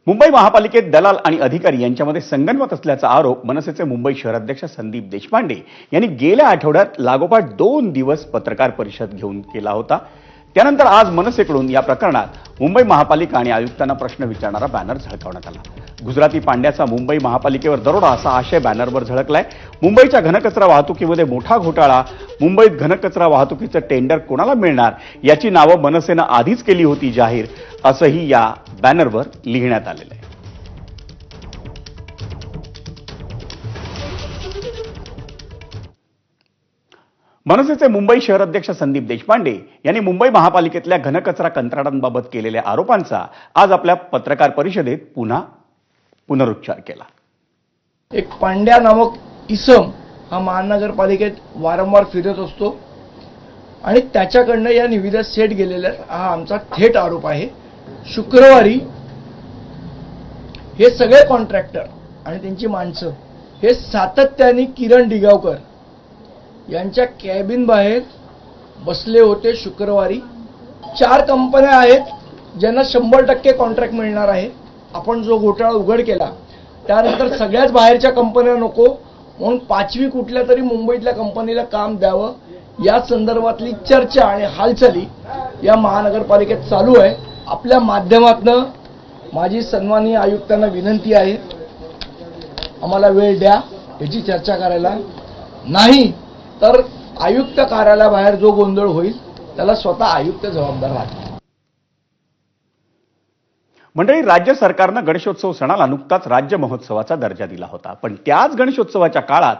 मुंबई महापालिकेत दलाल आणि अधिकारी यांच्यामध्ये संगनमत असल्याचा आरोप मनसेचे मुंबई शहराध्यक्ष संदीप देशपांडे यांनी गेल्या आठवड्यात लागोपाठ 2 दिवस पत्रकार परिषद घेऊन केला होता। त्यानंतर आज मनसेकडून या प्रकरणात मुंबई महापालिका आणि आयुक्तांना प्रश्न विचारणारा बॅनर झळकावण्यात आला। गुजराती पांड्याचा मुंबई महापालिकेवर दरोडा असा आशय बॅनरवर झळकलाय। मुंबईच्या घनकचरा वाहतुकीमध्ये मोठा घोटाळा, मुंबईत घनकचरा वाहतुकीचं टेंडर कोणाला मिळणार याची नावं मनसेनं आधीच केली होती जाहीर, असंही या बॅनरवर लिहिण्यात आलेलं आहे। मनसेचे मुंबई शहराध्यक्ष संदीप देशपांडे यांनी मुंबई महापालिकेतल्या घनकचरा कंत्राटांबाबत केलेल्या आरोपांचा आज आपल्या पत्रकार परिषदेत पुनरुच्चार केला। एक पांड्या नामक इसम हा महानगरपालिकेत वारंवार फिरत असतो आणि त्याच्याकडनं या निविदा सेट गेलेल्या हा आमचा थेट आरोप आहे। शुक्रवारी हे सगळे कॉन्ट्रॅक्टर आणि त्यांची माणसं हे सातत्याने किरण डिगावकर यांच्या कॅबिन बाहेर बसले होते। शुक्रवारी 4 कंपन्या आहेत ज्यांना 100% कॉन्ट्रॅक्ट मिळणार आहे। आपण जो घोटाळा उघड केला त्यानंतर सगळ्याच बाहेरच्या कंपन्या नको म्हणून 5वी कुठल्या तरी मुंबईतल्या कंपनीला काम द्यावं या संदर्भातली चर्चा आणि हालचाली या महानगरपालिकेत चालू आहे। आपल्या माध्यमातून माझी सन्माननीय आयुक्तांना विनंती आहे, आम्हाला वेळ द्या याची चर्चा करायला, नाही तर आयुक्त कार्यालयाबाहेर जो गोंधळ होईल त्याला स्वतः आयुक्त जबाबदार राहतील। मंडळी, राज्य सरकारनं गणेशोत्सव सणाला नुकताच राज्य महोत्सवाचा दर्जा दिला होता, पण त्याच गणेशोत्सवाच्या काळात